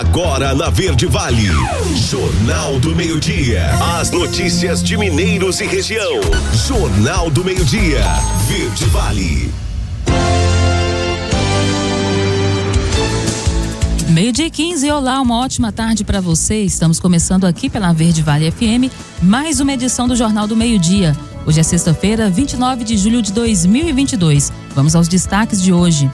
Agora na Verde Vale, Jornal do Meio-Dia. As notícias de Mineiros e região. Jornal do Meio-Dia, Verde Vale. Meio-dia 15, olá, uma ótima tarde para você. Estamos começando aqui pela Verde Vale FM, mais uma edição do Jornal do Meio-Dia. Hoje é sexta-feira, 29 de julho de 2022. Vamos aos destaques de hoje.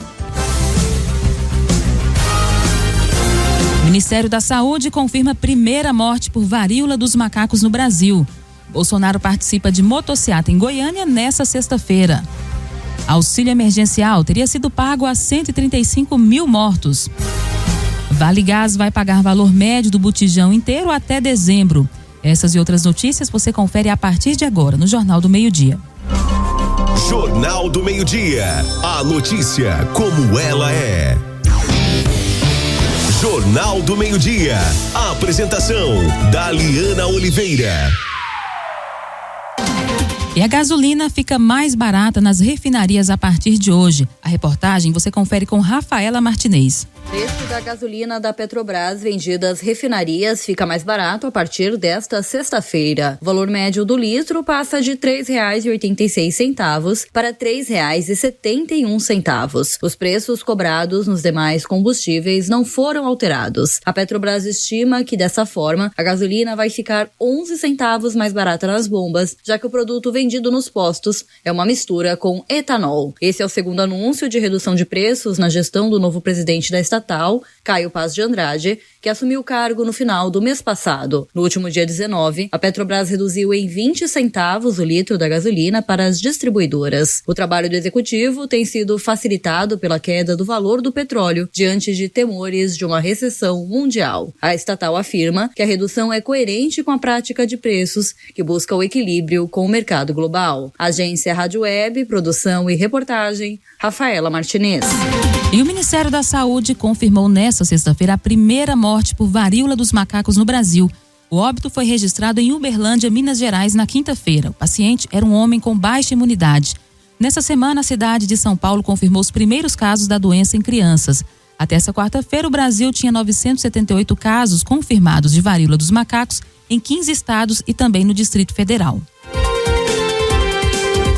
Ministério da Saúde confirma primeira morte por varíola dos macacos no Brasil. Bolsonaro participa de motociata em Goiânia nesta sexta-feira. Auxílio emergencial teria sido pago a 135 mil mortos. Vale Gás vai pagar valor médio do botijão inteiro até dezembro. Essas e outras notícias você confere a partir de agora no Jornal do Meio-Dia. Jornal do Meio-Dia. A notícia como ela é. Jornal do Meio-Dia. A apresentação da Liana Oliveira. E a gasolina fica mais barata nas refinarias a partir de hoje. A reportagem você confere com Rafaela Martinez. O preço da gasolina da Petrobras vendida às refinarias fica mais barato a partir desta sexta-feira. O valor médio do litro passa de R$ 3,86 para R$ 3,71. Os preços cobrados nos demais combustíveis não foram alterados. A Petrobras estima que, dessa forma, a gasolina vai ficar 11 centavos mais barata nas bombas, já que o produto vendido nos postos é uma mistura com etanol. Esse é o segundo anúncio de redução de preços na gestão do novo presidente da estatal, Caio Paz de Andrade, que assumiu o cargo no final do mês passado. No último dia 19, a Petrobras reduziu em 20 centavos o litro da gasolina para as distribuidoras. O trabalho do executivo tem sido facilitado pela queda do valor do petróleo diante de temores de uma recessão mundial. A estatal afirma que a redução é coerente com a prática de preços que busca o equilíbrio com o mercado global. Agência Rádio Web, produção e reportagem, Rafaela Martinez. E o Ministério da Saúde confirmou nesta sexta-feira a primeira morte por varíola dos macacos no Brasil. O óbito foi registrado em Uberlândia, Minas Gerais, na quinta-feira. O paciente era um homem com baixa imunidade. Nessa semana, a cidade de São Paulo confirmou os primeiros casos da doença em crianças. Até essa quarta-feira, o Brasil tinha 978 casos confirmados de varíola dos macacos em 15 estados e também no Distrito Federal.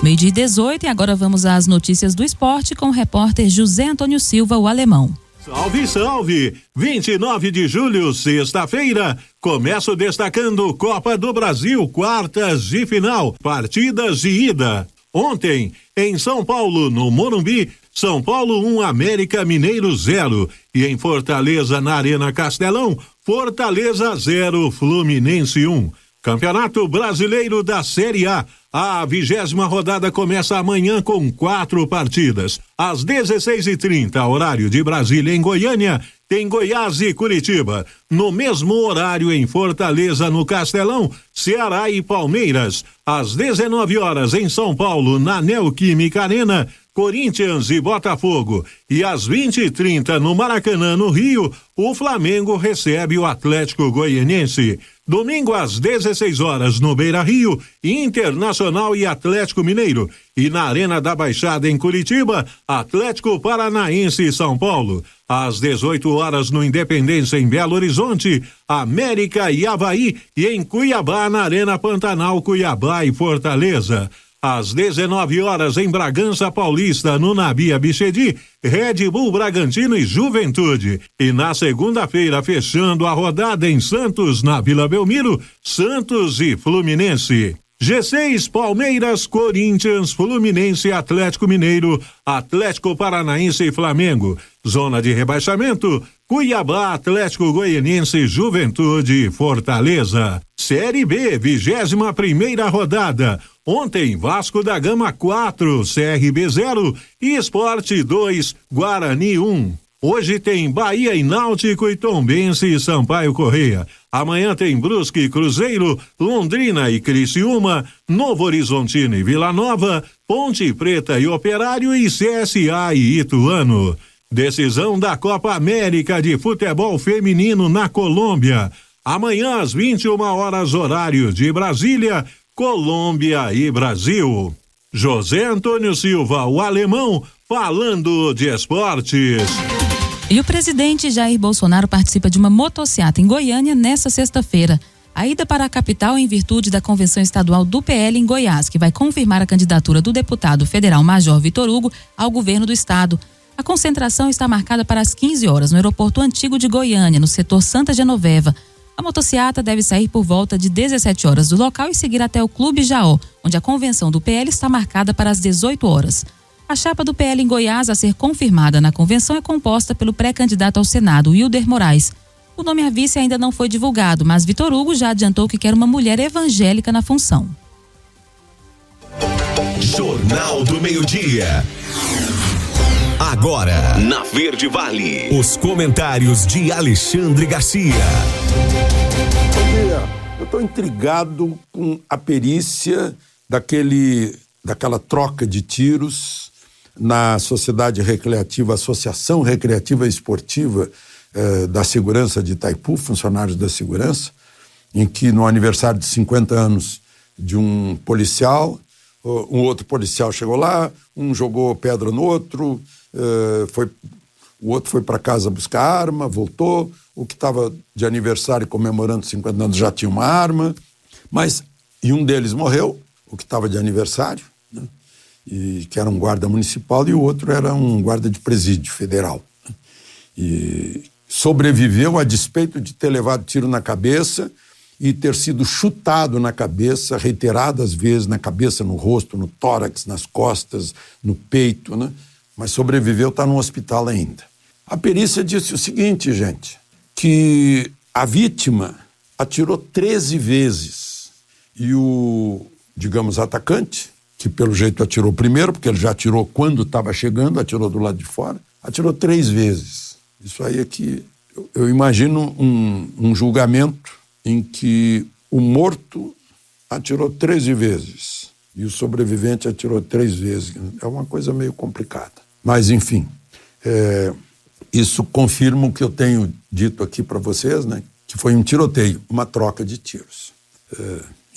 Meio-dia 18 e agora vamos às notícias do esporte com o repórter José Antônio Silva, o alemão. Salve, salve! 29 de julho, sexta-feira, começo destacando Copa do Brasil, quartas de final, partidas de ida. Ontem, em São Paulo, no Morumbi, São Paulo 1, América Mineiro 0. E em Fortaleza, na Arena Castelão, Fortaleza 0, Fluminense 1. Campeonato Brasileiro da Série A. A 20ª rodada começa amanhã com 4 partidas. Às 16h30, horário de Brasília em Goiânia, tem Goiás e Curitiba. No mesmo horário em Fortaleza, no Castelão, Ceará e Palmeiras. Às 19 horas em São Paulo, na Neoquímica Arena, Corinthians e Botafogo. E às 20h30 no Maracanã, no Rio, o Flamengo recebe o Atlético Goianiense. Domingo às 16 horas no Beira-Rio, Internacional e Atlético Mineiro. E na Arena da Baixada em Curitiba, Atlético Paranaense e São Paulo. Às 18 horas no Independência em Belo Horizonte, América e Avaí. E em Cuiabá, na Arena Pantanal, Cuiabá e Fortaleza. Às 19 horas em Bragança Paulista, no Nabi Abichedi, Red Bull Bragantino e Juventude. E na segunda-feira, fechando a rodada em Santos, na Vila Belmiro, Santos e Fluminense. G6, Palmeiras, Corinthians, Fluminense, Atlético Mineiro, Atlético Paranaense e Flamengo. Zona de rebaixamento, Cuiabá, Atlético Goianiense, Juventude e Fortaleza. Série B, 21ª rodada. Ontem, Vasco da Gama 4, CRB 0 e Sport 2, Guarani 1. Hoje tem Bahia e Náutico e Tombense e Sampaio Corrêa. Amanhã tem Brusque e Cruzeiro, Londrina e Criciúma, Novo Horizontino e Vila Nova, Ponte Preta e Operário e CSA e Ituano. Decisão da Copa América de Futebol Feminino na Colômbia. Amanhã às 21 horas, horário de Brasília, Colômbia e Brasil. José Antônio Silva, o alemão, falando de esportes. E o presidente Jair Bolsonaro participa de uma motociata em Goiânia nesta sexta-feira. A ida para a capital em virtude da convenção estadual do PL em Goiás, que vai confirmar a candidatura do deputado federal Major Vitor Hugo ao governo do estado. A concentração está marcada para as 15 horas no aeroporto antigo de Goiânia, no setor Santa Genoveva. A motociata deve sair por volta de 17 horas do local e seguir até o Clube Jaó, onde a convenção do PL está marcada para as 18 horas. A chapa do PL em Goiás a ser confirmada na convenção é composta pelo pré-candidato ao Senado, Wilder Moraes. O nome à vice ainda não foi divulgado, mas Vitor Hugo já adiantou que quer uma mulher evangélica na função. Jornal do Meio-Dia. Agora, na Verde Vale, os comentários de Alexandre Garcia. Bom dia. Eu estou intrigado com a perícia daquela troca de tiros na Sociedade Recreativa, Associação Recreativa e Esportiva da Segurança de Itaipu, funcionários da segurança, em que no aniversário de 50 anos de um policial, um outro policial chegou lá, um jogou pedra no outro, o outro foi para casa buscar arma, voltou, o que estava de aniversário comemorando 50 anos já tinha uma arma, e um deles morreu, o que estava de aniversário, né? E que era um guarda municipal, e o outro era um guarda de presídio federal, né? E sobreviveu a despeito de ter levado tiro na cabeça e ter sido chutado na cabeça reiteradas vezes, na cabeça, no rosto, no tórax, nas costas, no peito, né? Mas sobreviveu, está no hospital ainda. A perícia disse o seguinte, gente, que a vítima atirou 13 vezes e o, digamos, atacante, que pelo jeito atirou primeiro, porque ele já atirou quando estava chegando, atirou do lado de fora, atirou 3 vezes. Isso aí é que eu imagino um julgamento em que o morto atirou 13 vezes e o sobrevivente atirou 3 vezes. É uma coisa meio complicada. Mas, enfim, isso confirma o que eu tenho dito aqui para vocês, né? Que foi um tiroteio, uma troca de tiros.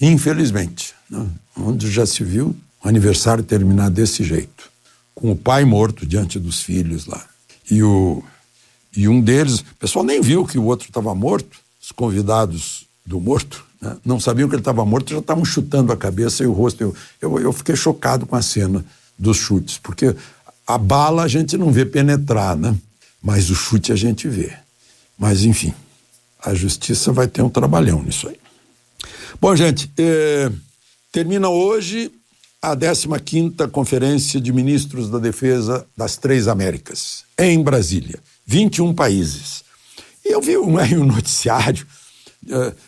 Infelizmente, né? Onde já se viu o aniversário terminar desse jeito, com o pai morto diante dos filhos lá. E um deles, o pessoal nem viu que o outro estava morto, os convidados do morto, né? Não sabiam que ele estava morto, já estavam chutando a cabeça e o rosto. Eu fiquei chocado com a cena dos chutes, porque a bala a gente não vê penetrar, né? Mas o chute a gente vê. Mas, enfim, a justiça vai ter um trabalhão nisso aí. Bom, gente, termina hoje a 15ª Conferência de Ministros da Defesa das Três Américas, em Brasília. 21 países. E eu vi um noticiário,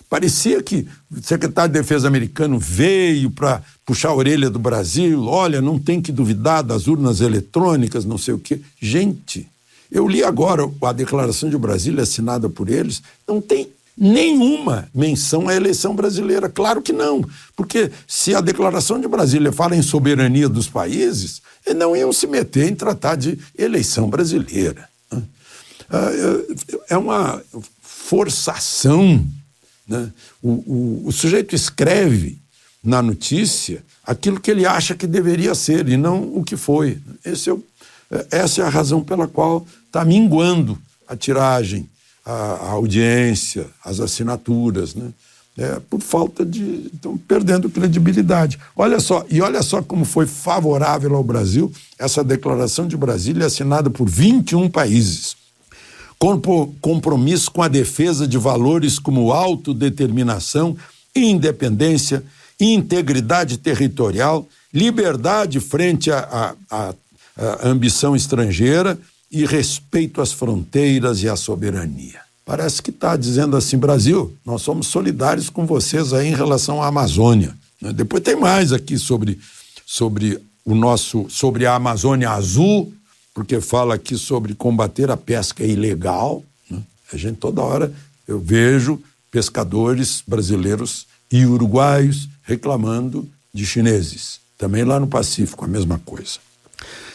parecia que o secretário de Defesa americano veio para puxar a orelha do Brasil, olha, não tem que duvidar das urnas eletrônicas, não sei o quê. Gente, eu li agora a declaração de Brasília assinada por eles, não tem nenhuma menção à eleição brasileira. Claro que não, porque se a declaração de Brasília fala em soberania dos países, eles não iam se meter em tratar de eleição brasileira. É uma forçação, né? O sujeito escreve na notícia aquilo que ele acha que deveria ser e não o que foi. Essa é a razão pela qual está minguando a tiragem, a audiência, as assinaturas, né? Por falta de... Estão perdendo credibilidade. Olha só como foi favorável ao Brasil essa declaração de Brasília assinada por 21 países. Compromisso com a defesa de valores como autodeterminação, independência, integridade territorial, liberdade frente à ambição estrangeira e respeito às fronteiras e à soberania. Parece que está dizendo assim, Brasil, nós somos solidários com vocês aí em relação à Amazônia. Depois tem mais aqui sobre a Amazônia Azul, porque fala aqui sobre combater a pesca ilegal, né? A gente toda hora, eu vejo pescadores brasileiros e uruguaios reclamando de chineses. Também lá no Pacífico, a mesma coisa.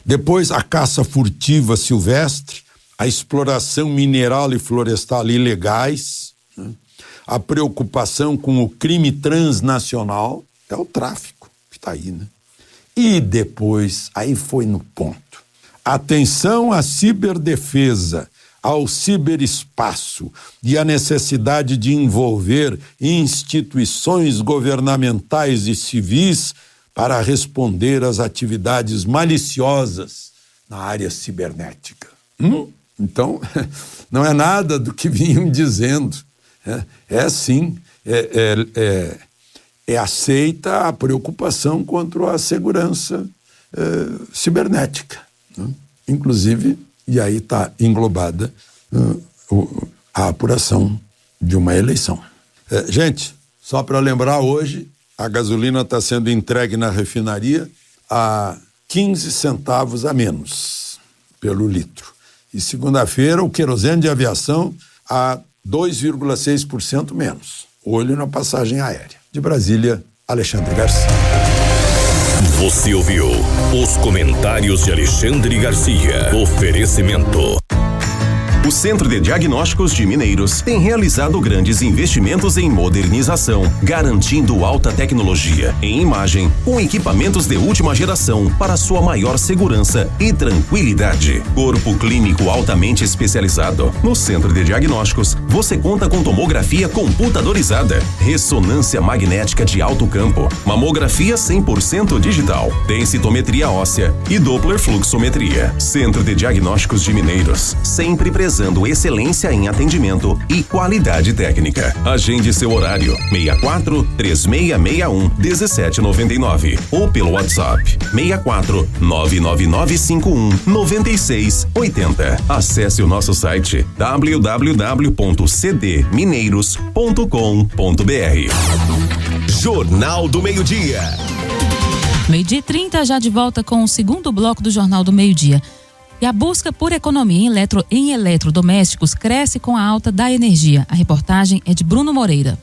Depois, a caça furtiva silvestre, a exploração mineral e florestal ilegais, né? A preocupação com o crime transnacional, é o tráfico que está aí, né? E depois, aí foi no ponto. Atenção à ciberdefesa, ao ciberespaço e à necessidade de envolver instituições governamentais e civis para responder às atividades maliciosas na área cibernética. Então, não é nada do que vinham dizendo. É aceita a preocupação contra a segurança cibernética, né? Inclusive, e aí está englobada a apuração de uma eleição. Gente, só para lembrar, hoje a gasolina está sendo entregue na refinaria a 15 centavos a menos pelo litro. E segunda-feira o querosene de aviação a 2,6% menos. Olho na passagem aérea. De Brasília, Alexandre Garcia. Você ouviu os comentários de Alexandre Garcia. Oferecimento. O Centro de Diagnósticos de Mineiros tem realizado grandes investimentos em modernização, garantindo alta tecnologia em imagem, com equipamentos de última geração para sua maior segurança e tranquilidade. Corpo clínico altamente especializado. No Centro de Diagnósticos, você conta com tomografia computadorizada, ressonância magnética de alto campo, mamografia 100% digital, densitometria óssea e Doppler fluxometria. Centro de Diagnósticos de Mineiros, sempre presente excelência em atendimento e qualidade técnica. Agende seu horário 64-3661-1799 ou pelo WhatsApp 64-99951-9680. Acesse o nosso site www.cdmineiros.com.br. Jornal do Meio-Dia. 12h30, já de volta com o segundo bloco do Jornal do Meio-Dia. E a busca por economia em eletrodomésticos cresce com a alta da energia. A reportagem é de Bruno Moreira.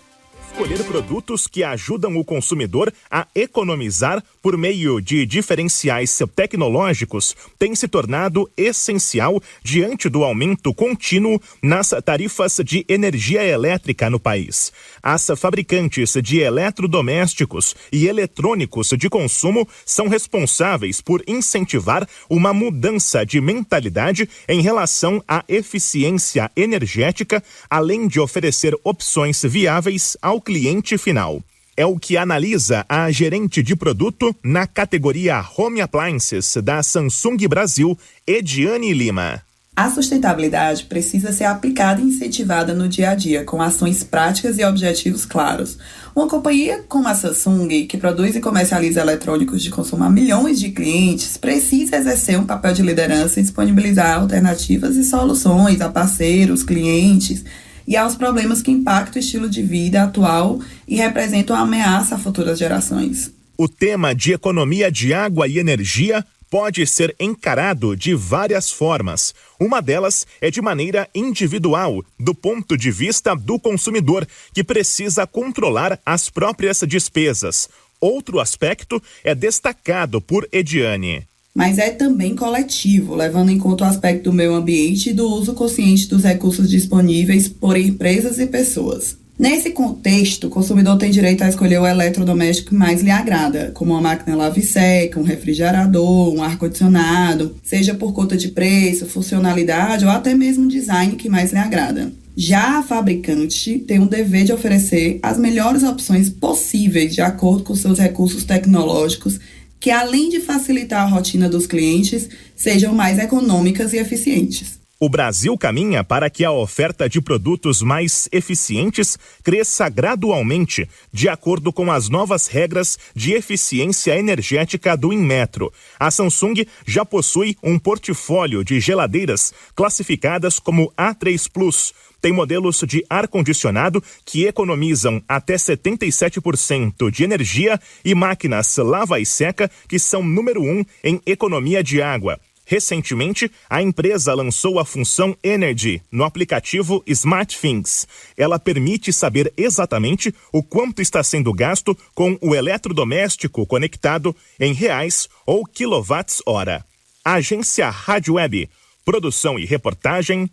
Escolher produtos que ajudam o consumidor a economizar por meio de diferenciais tecnológicos tem se tornado essencial diante do aumento contínuo nas tarifas de energia elétrica no país. As fabricantes de eletrodomésticos e eletrônicos de consumo são responsáveis por incentivar uma mudança de mentalidade em relação à eficiência energética, além de oferecer opções viáveis ao cliente final. É o que analisa a gerente de produto na categoria Home Appliances da Samsung Brasil, Ediane Lima. A sustentabilidade precisa ser aplicada e incentivada no dia a dia, com ações práticas e objetivos claros. Uma companhia como a Samsung, que produz e comercializa eletrônicos de consumo a milhões de clientes, precisa exercer um papel de liderança e disponibilizar alternativas e soluções a parceiros, clientes e aos problemas que impactam o estilo de vida atual e representam uma ameaça a futuras gerações. O tema de economia de água e energia pode ser encarado de várias formas. Uma delas é de maneira individual, do ponto de vista do consumidor, que precisa controlar as próprias despesas. Outro aspecto é destacado por Ediane. Mas é também coletivo, levando em conta o aspecto do meio ambiente e do uso consciente dos recursos disponíveis por empresas e pessoas. Nesse contexto, o consumidor tem direito a escolher o eletrodoméstico que mais lhe agrada, como uma máquina lava e seca, um refrigerador, um ar-condicionado, seja por conta de preço, funcionalidade ou até mesmo design que mais lhe agrada. Já a fabricante tem o dever de oferecer as melhores opções possíveis de acordo com seus recursos tecnológicos, que além de facilitar a rotina dos clientes, sejam mais econômicas e eficientes. O Brasil caminha para que a oferta de produtos mais eficientes cresça gradualmente, de acordo com as novas regras de eficiência energética do Inmetro. A Samsung já possui um portfólio de geladeiras classificadas como A3 Plus. Tem modelos de ar-condicionado que economizam até 77% de energia e máquinas lava e seca que são número 1 em economia de água. Recentemente, a empresa lançou a função Energy no aplicativo SmartThings. Ela permite saber exatamente o quanto está sendo gasto com o eletrodoméstico conectado em reais ou quilowatts-hora. Agência Rádio Web. Produção e reportagem,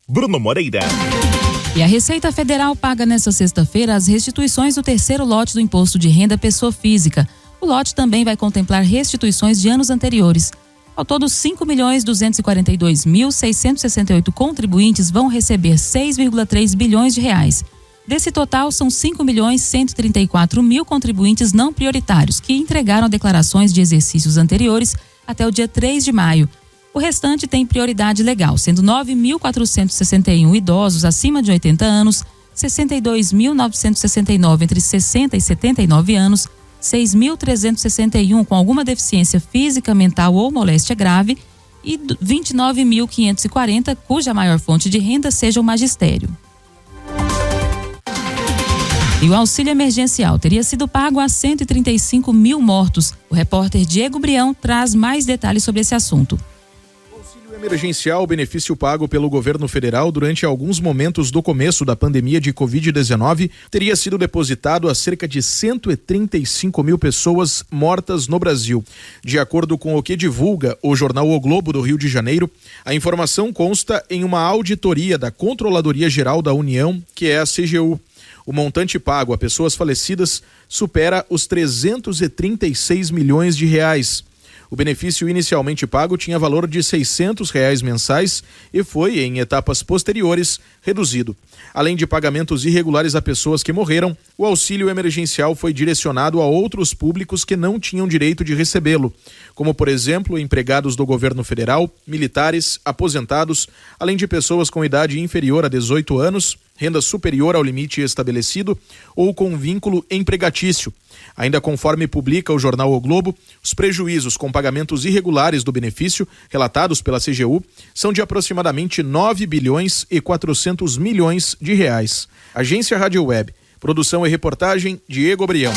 Bruno Moreira. E a Receita Federal paga nesta sexta-feira as restituições do terceiro lote do Imposto de Renda Pessoa Física. O lote também vai contemplar restituições de anos anteriores. Ao todo, 5.242.668 contribuintes vão receber 6,3 bilhões de reais. Desse total, são 5.134.000 contribuintes não prioritários que entregaram declarações de exercícios anteriores até o dia 3 de maio. O restante tem prioridade legal, sendo 9.461 idosos acima de 80 anos, 62.969 entre 60 e 79 anos, 6.361 com alguma deficiência física, mental ou moléstia grave e 29.540 cuja maior fonte de renda seja o magistério. E o auxílio emergencial teria sido pago a 135 mil mortos. O repórter Diego Brião traz mais detalhes sobre esse assunto. Emergencial, o benefício pago pelo governo federal durante alguns momentos do começo da pandemia de Covid-19 teria sido depositado a cerca de 135 mil pessoas mortas no Brasil. De acordo com o que divulga o jornal O Globo do Rio de Janeiro, a informação consta em uma auditoria da Controladoria Geral da União, que é a CGU. O montante pago a pessoas falecidas supera os 336 milhões de reais. O benefício inicialmente pago tinha valor de R$600 mensais e foi, em etapas posteriores, reduzido. Além de pagamentos irregulares a pessoas que morreram, o auxílio emergencial foi direcionado a outros públicos que não tinham direito de recebê-lo, como, por exemplo, empregados do governo federal, militares, aposentados, além de pessoas com idade inferior a 18 anos, renda superior ao limite estabelecido ou com vínculo empregatício. Ainda conforme publica o jornal O Globo, os prejuízos com pagamentos irregulares do benefício, relatados pela CGU, são de aproximadamente 9 bilhões e 400 milhões de reais. Agência Rádio Web. Produção e reportagem, Diego Brião.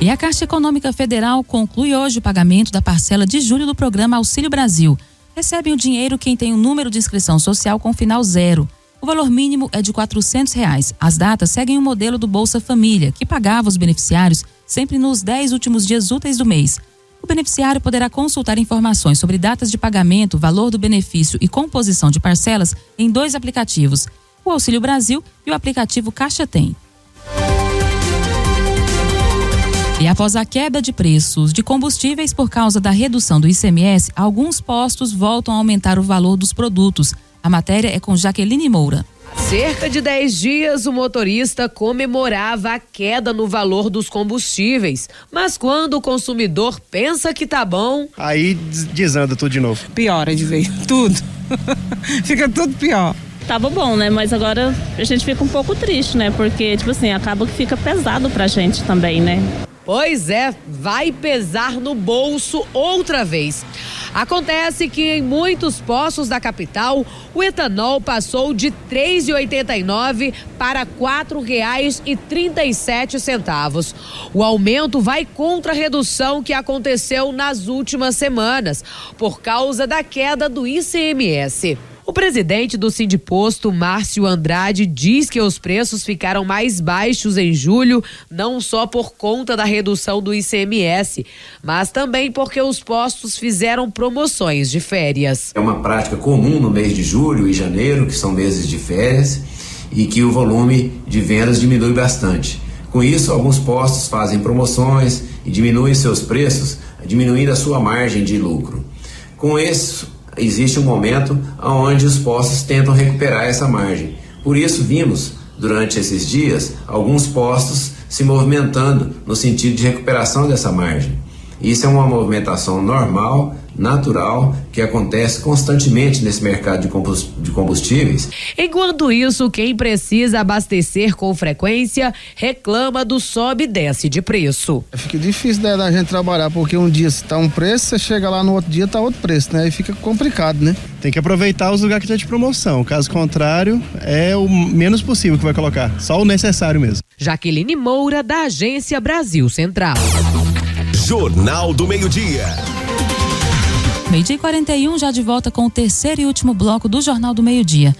E a Caixa Econômica Federal conclui hoje o pagamento da parcela de julho do programa Auxílio Brasil. Recebem o dinheiro quem tem um número de inscrição social com final 0. O valor mínimo é de R$400. As datas seguem o modelo do Bolsa Família, que pagava os beneficiários sempre nos 10 últimos dias úteis do mês. O beneficiário poderá consultar informações sobre datas de pagamento, valor do benefício e composição de parcelas em 2 aplicativos, o Auxílio Brasil e o aplicativo Caixa Tem. E após a queda de preços de combustíveis por causa da redução do ICMS, alguns postos voltam a aumentar o valor dos produtos. A matéria é com Jaqueline Moura. Há cerca de 10 dias, o motorista comemorava a queda no valor dos combustíveis. Mas quando o consumidor pensa que tá bom... aí desanda tudo de novo. Piora de vez, tudo. Fica tudo pior. Tava bom, né? Mas agora a gente fica um pouco triste, né? Porque, tipo assim, acaba que fica pesado pra gente também, né? Pois é, vai pesar no bolso outra vez. Acontece que em muitos postos da capital, o etanol passou de R$ 3,89 para R$ 4,37. O aumento vai contra a redução que aconteceu nas últimas semanas, por causa da queda do ICMS. O presidente do Sindiposto, Márcio Andrade, diz que os preços ficaram mais baixos em julho, não só por conta da redução do ICMS, mas também porque os postos fizeram promoções de férias. É uma prática comum no mês de julho e janeiro, que são meses de férias, e que o volume de vendas diminui bastante. Com isso, alguns postos fazem promoções e diminuem seus preços, diminuindo a sua margem de lucro. Com isso, existe um momento onde os postos tentam recuperar essa margem. Por isso vimos, durante esses dias, alguns postos se movimentando no sentido de recuperação dessa margem. Isso é uma movimentação normal, natural, que acontece constantemente nesse mercado de combustíveis. Enquanto isso, quem precisa abastecer com frequência reclama do sobe e desce de preço. Fica difícil da gente trabalhar, porque um dia está um preço, você chega lá no outro dia está outro preço, né? Aí fica complicado, né? Tem que aproveitar os lugares que estão de promoção, caso contrário, é o menos possível que vai colocar, só o necessário mesmo. Jaqueline Moura, da Agência Brasil Central. Jornal do Meio-Dia. 12h41, já de volta com o terceiro e último bloco do Jornal do Meio-Dia.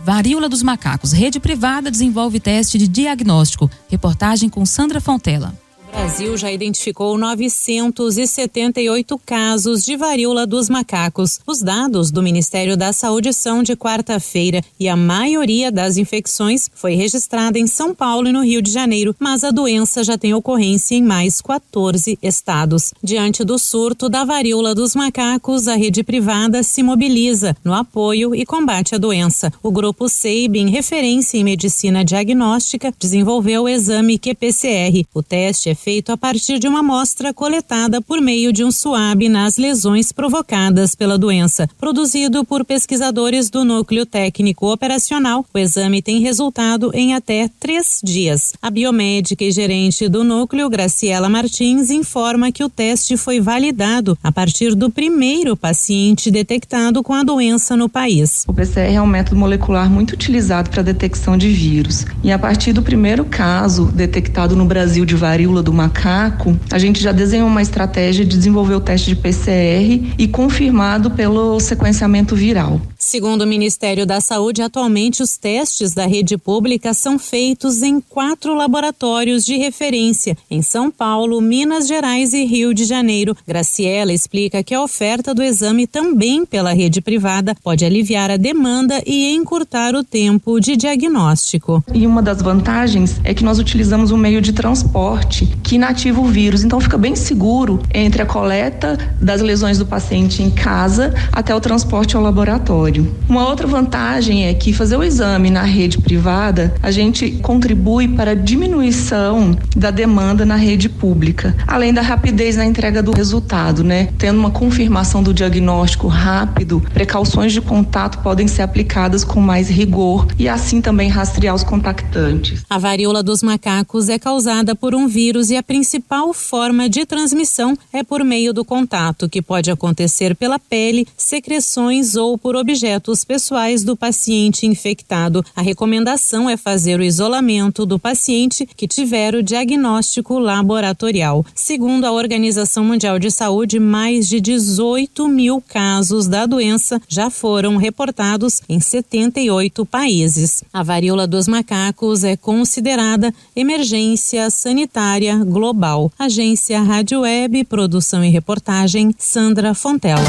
Varíola dos macacos. Rede privada desenvolve teste de diagnóstico. Reportagem com Sandra Fontela. O O Brasil já identificou 978 casos de varíola dos macacos. Os dados do Ministério da Saúde são de quarta-feira e a maioria das infecções foi registrada em São Paulo e no Rio de Janeiro, mas a doença já tem ocorrência em mais 14 estados. Diante do surto da varíola dos macacos, a rede privada se mobiliza no apoio e combate à doença. O grupo Sabin, referência em medicina diagnóstica, desenvolveu o exame QPCR. O teste é feito a partir de uma amostra coletada por meio de um suave nas lesões provocadas pela doença. Produzido por pesquisadores do Núcleo Técnico Operacional, o exame tem resultado em até 3 dias. A biomédica e gerente do núcleo, Graciela Martins, informa que o teste foi validado a partir do primeiro paciente detectado com a doença no país. O PCR é um método molecular muito utilizado para a detecção de vírus. E a partir do primeiro caso detectado no Brasil de varíola do macaco, a gente já desenhou uma estratégia de desenvolver o teste de PCR e confirmado pelo sequenciamento viral. Segundo o Ministério da Saúde, atualmente os testes da rede pública são feitos em 4 laboratórios de referência, em São Paulo, Minas Gerais e Rio de Janeiro. Graciela explica que a oferta do exame também pela rede privada pode aliviar a demanda e encurtar o tempo de diagnóstico. E uma das vantagens é que nós utilizamos um meio de transporte que inativa o vírus, então fica bem seguro entre a coleta das lesões do paciente em casa até o transporte ao laboratório. Uma outra vantagem é que fazer o exame na rede privada, a gente contribui para a diminuição da demanda na rede pública, além da rapidez na entrega do resultado, né? Tendo uma confirmação do diagnóstico rápido, precauções de contato podem ser aplicadas com mais rigor e assim também rastrear os contactantes. A varíola dos macacos é causada por um vírus e a principal forma de transmissão é por meio do contato, que pode acontecer pela pele, secreções ou por objetos pessoais do paciente infectado. A recomendação é fazer o isolamento do paciente que tiver o diagnóstico laboratorial. Segundo a Organização Mundial de Saúde, mais de 18 mil casos da doença já foram reportados em 78 países. A varíola dos macacos é considerada emergência sanitária global. Agência Rádio Web, produção e reportagem, Sandra Fontela.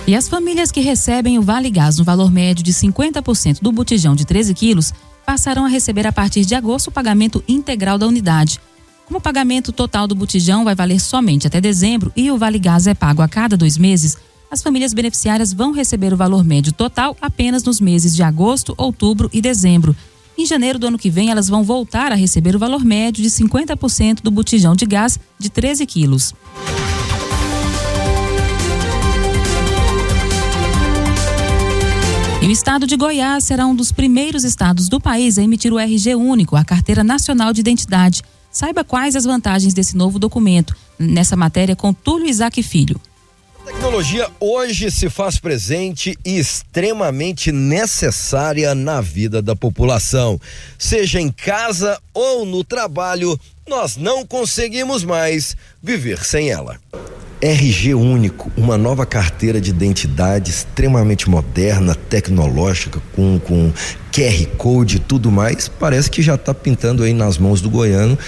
E as famílias que recebem o Vale Gás no valor médio de 50% do botijão de 13 quilos passarão a receber a partir de agosto o pagamento integral da unidade. Como o pagamento total do botijão vai valer somente até dezembro e o Vale Gás é pago a cada 2 meses, as famílias beneficiárias vão receber o valor médio total apenas nos meses de agosto, outubro e dezembro. Em janeiro do ano que vem, elas vão voltar a receber o valor médio de 50% do botijão de gás de 13 quilos. E o estado de Goiás será um dos primeiros estados do país a emitir o RG Único, a Carteira Nacional de Identidade. Saiba quais as vantagens desse novo documento. Nessa matéria com Túlio Isaac Filho. A tecnologia hoje se faz presente e extremamente necessária na vida da população. Seja em casa ou no trabalho, nós não conseguimos mais viver sem ela. RG Único, uma nova carteira de identidade extremamente moderna, tecnológica, com QR Code e tudo mais, parece que já está pintando aí nas mãos do goiano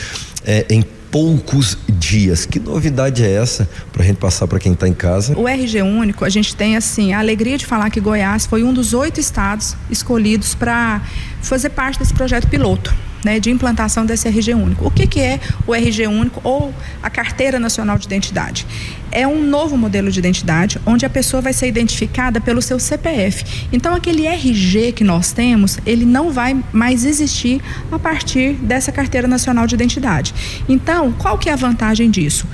em poucos dias. Que novidade é essa para a gente passar para quem está em casa? O RG Único, a gente tem assim a alegria de falar que Goiás foi um dos 8 estados escolhidos para fazer parte desse projeto piloto, né, de implantação desse RG Único. O que é o RG Único ou a Carteira Nacional de Identidade? É um novo modelo de identidade onde a pessoa vai ser identificada pelo seu CPF. Então aquele RG que nós temos, ele não vai mais existir a partir dessa Carteira Nacional de Identidade. Então, qual que é a vantagem disso?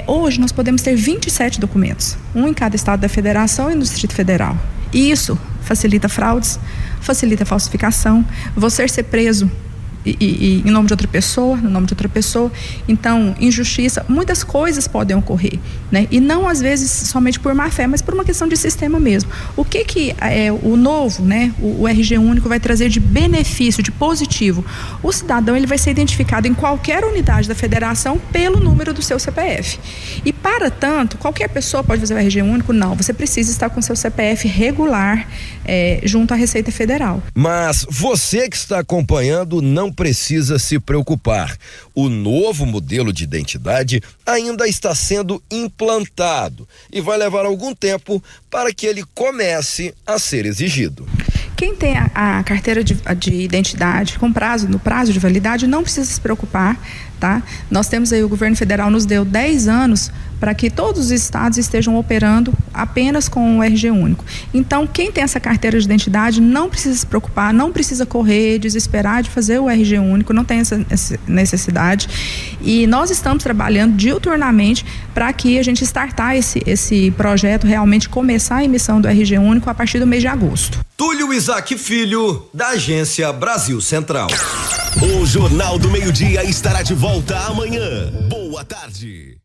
Hoje nós podemos ter 27 documentos, um em cada estado da federação e no Distrito Federal. E isso facilita fraudes, facilita falsificação, você ser preso e em nome de outra pessoa, no nome de outra pessoa, então injustiça, muitas coisas podem ocorrer, né? E não às vezes somente por má fé, mas por uma questão de sistema mesmo. O que é o novo, né? O RG Único vai trazer de benefício, de positivo? O cidadão, ele vai ser identificado em qualquer unidade da federação pelo número do seu CPF. E para tanto, qualquer pessoa pode fazer o RG Único? Não, você precisa estar com seu CPF regular junto à Receita Federal. Mas você que está acompanhando não precisa se preocupar. O novo modelo de identidade ainda está sendo implantado e vai levar algum tempo para que ele comece a ser exigido. Quem tem a carteira de identidade no prazo de validade não precisa se preocupar, tá? Nós temos aí, o governo federal nos deu 10 anos para que todos os estados estejam operando apenas com o RG único. Então, quem tem essa carteira de identidade não precisa se preocupar, não precisa correr, desesperar de fazer o RG único, não tem essa necessidade. E nós estamos trabalhando diuturnamente para que a gente startar esse projeto, realmente começar a emissão do RG único a partir do mês de agosto. Túlio Isaac Filho, da Agência Brasil Central. O Jornal do Meio-Dia estará de volta amanhã. Boa tarde.